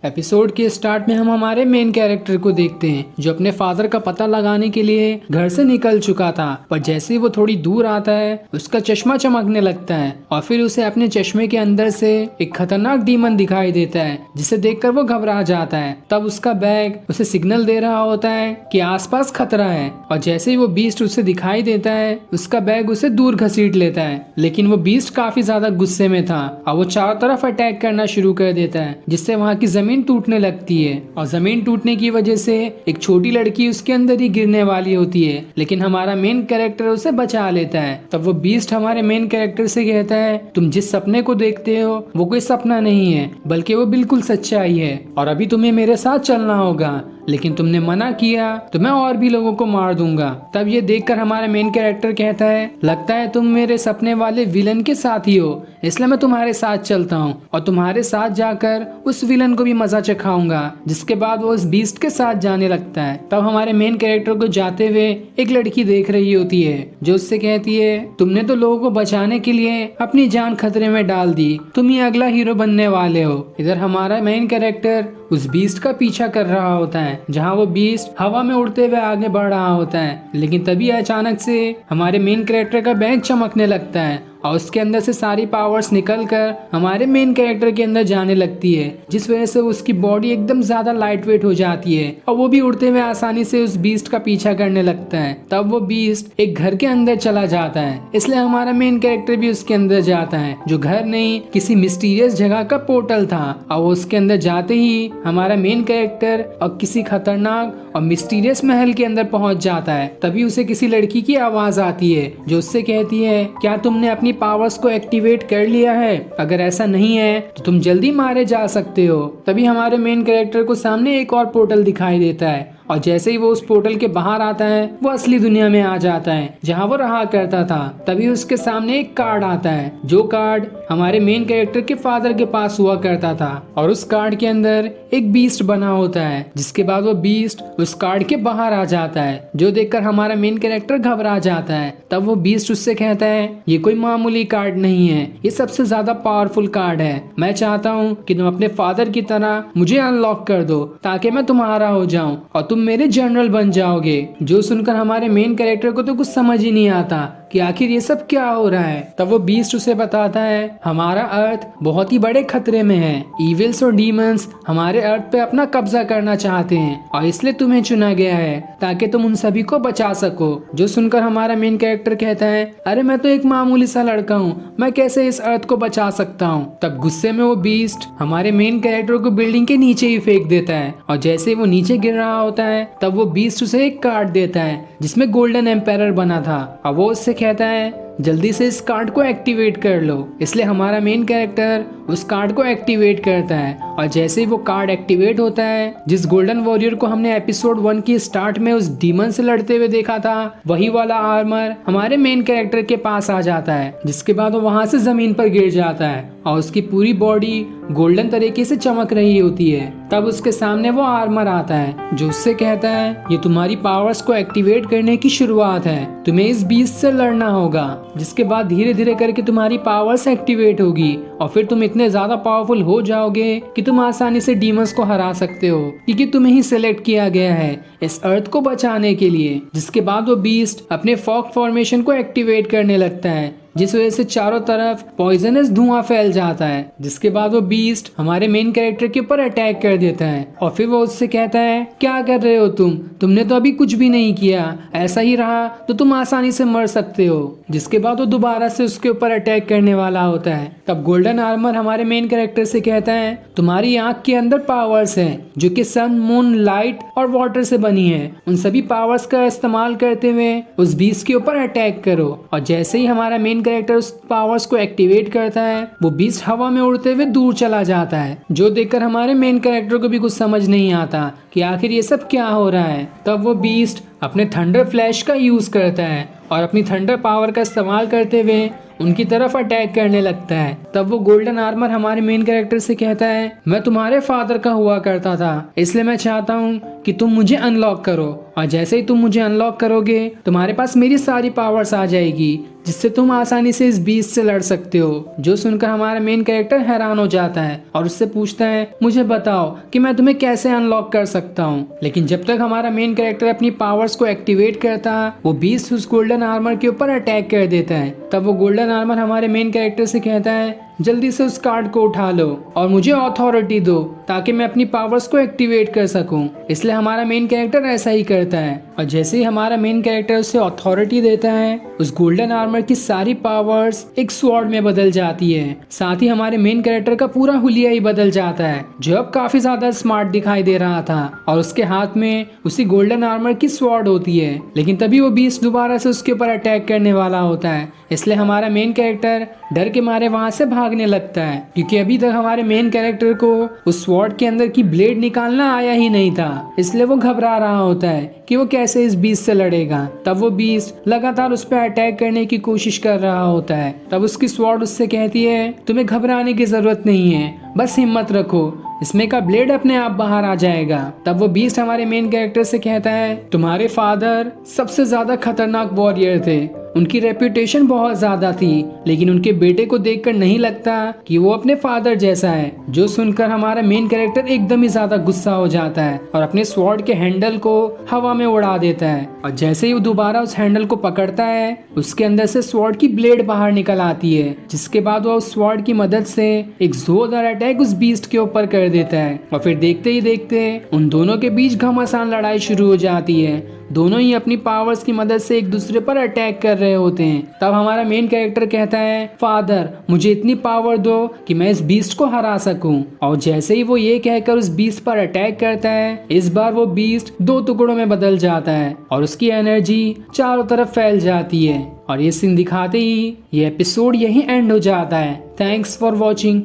Episode के start में हम हमारे मेन कैरेक्टर को देखते हैं जो अपने फादर का पता लगाने के लिए घर से निकल चुका था, पर जैसे ही वो थोड़ी दूर आता है उसका चश्मा चमकने लगता है और फिर उसे अपने चश्मे के अंदर से एक खतरनाक डीमन दिखाई देता है जिसे देखकर वो घबरा जाता है। तब उसका बैग उसे सिग्नल दे रहा होता है कि आसपास खतरा है और जैसे ही वो बीस्ट उसे दिखाई देता है उसका बैग उसे दूर घसीट लेता है। लेकिन वो बीस्ट काफी ज्यादा गुस्से में था और वो चारों तरफ अटैक करना शुरू कर देता है जिससे वहाँ की जमीन टूटने लगती है और जमीन टूटने की वजह से एक छोटी लड़की उसके अंदर ही गिरने वाली होती है, लेकिन हमारा मेन कैरेक्टर उसे बचा लेता है। तब वो बीस्ट हमारे मेन कैरेक्टर से कहता है तुम जिस सपने को देखते हो वो कोई सपना नहीं है बल्कि वो बिल्कुल सच्चाई है और अभी तुम्हें मेरे साथ चलना होगा, लेकिन तुमने मना किया तो मैं और भी लोगों को मार दूंगा। तब ये देखकर हमारा मेन कैरेक्टर कहता है लगता है तुम मेरे सपने वाले विलन के साथ ही हो, इसलिए मैं तुम्हारे साथ चलता हूँ और तुम्हारे साथ जाकर उस विलन को भी मजा चखाऊंगा। जिसके बाद वो उस बीस्ट के साथ जाने लगता है। तब हमारे मेन कैरेक्टर को जाते हुए एक लड़की देख रही होती है जो उससे कहती है तुमने तो लोगों को बचाने के लिए अपनी जान खतरे में डाल दी, तुम ही अगला हीरो बनने वाले हो। इधर हमारा मेन कैरेक्टर उस बीस्ट का पीछा कर रहा होता है जहाँ वो बीस्ट हवा में उड़ते हुए आगे बढ़ रहा होता है, लेकिन तभी अचानक से हमारे मेन कैरेक्टर का बैग चमकने लगता है और उसके अंदर से सारी पावर्स निकलकर हमारे मेन कैरेक्टर के अंदर जाने लगती है, जिस वजह से उसकी बॉडी एकदम ज्यादा लाइट वेट हो जाती है और वो भी उड़ते हुए आसानी से उस बीस्ट का पीछा करने लगता है। तब वो बीस्ट एक घर के अंदर चला जाता है, इसलिए हमारा मेन कैरेक्टर भी उसके अंदर जाता है जो घर नहीं किसी मिस्टीरियस जगह का पोर्टल था। और उसके अंदर जाते ही हमारा मेन कैरेक्टर और किसी खतरनाक और मिस्टीरियस महल के अंदर पहुंच जाता है। तभी उसे किसी लड़की की आवाज आती है जो उससे कहती है क्या तुमने अपनी पावर्स को एक्टिवेट कर लिया है? अगर ऐसा नहीं है तो तुम जल्दी मारे जा सकते हो। तभी हमारे मेन कैरेक्टर को सामने एक और पोर्टल दिखाई देता है और जैसे ही वो उस पोर्टल के बाहर आता है वो असली दुनिया में आ जाता है जहाँ वो रहा करता था। तभी उसके सामने एक कार्ड आता है जो कार्ड हमारे मेन कैरेक्टर के फादर के पास हुआ करता था और उस कार्ड के अंदर एक बीस्ट बना होता है। जिसके बाद वो बीस्ट उस कार्ड के बाहर आ जाता है जो देखकर हमारा मेन कैरेक्टर घबरा जाता है। तब वो बीस्ट उससे कहता है ये कोई मामूली कार्ड नहीं है, ये सबसे ज्यादा पावरफुल कार्ड है। मैं चाहता हूँ कि तुम अपने फादर की तरह मुझे अनलॉक कर दो ताकि मैं तुम्हारा हो जाऊं और तुम मेरे जनरल बन जाओगे। जो सुनकर हमारे मेन कैरेक्टर को तो कुछ समझ ही नहीं आता कि आखिर ये सब क्या हो रहा है। तब वो बीस्ट उसे बताता है हमारा अर्थ बहुत ही बड़े खतरे में है, इविल्स और डीमंस हमारे अर्थ पे अपना कब्जा करना चाहते हैं और इसलिए तुम्हें चुना गया है ताकि तुम उन सभी को बचा सको। जो सुनकर हमारा मेन कैरेक्टर कहता है अरे मैं तो एक मामूली सा लड़का हूँ, मैं कैसे इस अर्थ को बचा सकता हूँ। तब गुस्से में वो बीस्ट हमारे मेन कैरेक्टर को बिल्डिंग के नीचे ही फेंक देता है और जैसे ही वो नीचे गिर रहा होता है तब वो बीस्ट उसे एक कार्ड देता है जिसमें गोल्डन एम्पायर बना था और वो उससे कहता है जल्दी से इस कार्ड को एक्टिवेट कर लो। इसलिए हमारा मेन कैरेक्टर उस कार्ड को एक्टिवेट करता है और जैसे ही वो कार्ड एक्टिवेट होता है जिस गोल्डन वॉरियर को हमने एपिसोड 1 की स्टार्ट में उस डीमन से लड़ते हुए देखा था वही वाला आर्मर हमारे मेन कैरेक्टर के पास आ जाता है। जिसके बाद वो वहां से जमीन पर गिर जाता है और उसकी पूरी बॉडी गोल्डन तरीके से चमक रही होती है। तब उसके सामने वो आर्मर आता है जो उससे कहता है ये तुम्हारी पावर्स को एक्टिवेट करने की शुरुआत है, तुम्हें इस बीस्ट से लड़ना होगा। जिसके बाद धीरे धीरे करके तुम्हारी पावर्स एक्टिवेट होगी और फिर तुम इतने ज्यादा पावरफुल हो जाओगे कि तुम आसानी से डीमंस को हरा सकते हो क्योंकि तुम्हें ही सिलेक्ट किया गया है इस अर्थ को बचाने के लिए। जिसके बाद वो बीस्ट अपने फॉग फॉर्मेशन को एक्टिवेट करने लगता है जिस वजह से चारों तरफ पॉइजनस धुआं फैल जाता है। जिसके बाद वो बीस्ट हमारे मेन कैरेक्टर के ऊपर अटैक कर देता है और फिर वो उससे कहता है क्या कर रहे हो तुमने तो अभी कुछ भी नहीं किया, ऐसा ही रहा तो तुम आसानी से मर सकते हो। जिसके बाद वो दोबारा से उसके ऊपर अटैक करने वाला होता है। तब गोल्डन आर्मर हमारे मेन कैरेक्टर से कहता है तुम्हारी आंख के अंदर पावर्स हैं जो कि सन, मून, लाइट और वाटर से बनी है, उन सभी पावर्स का इस्तेमाल करते हुए उस बीस्ट के ऊपर अटैक करो। और जैसे ही हमारा मेन कैरेक्टर उस पावर्स को एक्टिवेट करता है वो बीस्ट हवा में उड़ते हुए दूर चला जाता है जो देखकर हमारे मेन कैरेक्टर को भी कुछ समझ नहीं आता कि आखिर ये सब क्या हो रहा है। तब वो बीस्ट अपने थंडर फ्लैश का यूज करता है और अपनी थंडर पावर का इस्तेमाल करते हुए उनकी तरफ अटैक करने लगता है। तब वो गोल्डन आर्मर हमारे मेन कैरेक्टर से कहता है, मैं तुम्हारे फादर का हुआ करता था, इसलिए मैं चाहता हूँ कि तुम मुझे अनलॉक करो, और जैसे ही तुम मुझे अनलॉक करोगे तुम्हारे पास मेरी सारी पावर्स आ जाएगी, जिससे तुम आसानी से इस बीस्ट से लड़ सकते हो। जो सुनकर हमारा मेन कैरेक्टर हैरान हो जाता है और उससे पूछता है, मुझे बताओ कि मैं तुम्हें कैसे अनलॉक कर सकता हूँ। लेकिन जब तक हमारा मेन कैरेक्टर अपनी पावर्स को एक्टिवेट करता, वो बीस्ट उस गोल्डन आर्मर के ऊपर अटैक कर देता है। तब वो गोल्डन आर्मर हमारे मेन कैरेक्टर से कहता है, जल्दी से उस कार्ड को उठा लो और मुझे अथॉरिटी दो ताकि मैं अपनी पावर्स को एक्टिवेट कर सकूं। इसलिए हमारा मेन कैरेक्टर ऐसा ही करता है, और जैसे ही हमारा मेन कैरेक्टर उसे अथॉरिटी देता है, उस गोल्डन आर्मर की सारी पावर्स एक स्वॉर्ड में बदल जाती है। साथ ही हमारे मेन कैरेक्टर का पूरा हुलिया ही बदल जाता है, जो अब काफी ज्यादा स्मार्ट दिखाई दे रहा था, और उसके हाथ में उसी गोल्डन आर्मर की स्वॉर्ड होती है। लेकिन तभी वो बीस्ट दोबारा से उसके ऊपर अटैक करने वाला होता है, इसलिए हमारा मेन कैरेक्टर डर के मारे वहां से भागने लगता है, क्योंकि अभी तक हमारे मेन कैरेक्टर को उस स्वॉर्ड के अंदर की ब्लेड निकालना आया ही नहीं था। इसलिए वो घबरा रहा होता है कि वो कैसे इस बीस्ट से लड़ेगा। तब वो बीस्ट लगातार उस पर अटैक करने की कोशिश कर रहा होता है। तब उसकी स्वॉर्ड उससे कहती है, तुम्हें घबराने की जरूरत नहीं है, बस हिम्मत रखो, इसमें का ब्लेड अपने आप बाहर आ जाएगा। तब वो बीस्ट हमारे मेन कैरेक्टर से कहता है, तुम्हारे फादर सबसे ज्यादा खतरनाक वॉरियर थे, उनकी रेपुटेशन बहुत ज्यादा थी, लेकिन उनके बेटे को देखकर नहीं लगता कि वो अपने फादर जैसा है। जो सुनकर हमारा मेन कैरेक्टर एकदम ही ज्यादा गुस्सा हो जाता है और अपने स्वॉर्ड के हैंडल को हवा में उड़ा देता है, और जैसे ही वो दोबारा उस हैंडल को पकड़ता है, उसके अंदर से स्वॉर्ड की ब्लेड बाहर निकल आती है, जिसके बाद वो उस स्वॉर्ड की मदद से एक जोरदार अटैक उस बीस्ट के ऊपर कर देता है। और फिर देखते ही देखते उन दोनों के बीच घमासान लड़ाई शुरू हो जाती है। दोनों ही अपनी पावर्स की मदद से एक दूसरे पर अटैक कर रहे होते हैं। तब हमारा मेन कैरेक्टर कहता है, फादर मुझे इतनी पावर दो कि मैं इस बीस्ट को हरा सकूं। और जैसे ही वो ये कहकर उस बीस्ट पर अटैक करता है, इस बार वो बीस्ट दो टुकड़ों में बदल जाता है और उसकी एनर्जी चारों तरफ फैल जाती है। और ये सीन दिखाते ही ये एपिसोड यहीं एंड हो जाता है। Thanks for watching.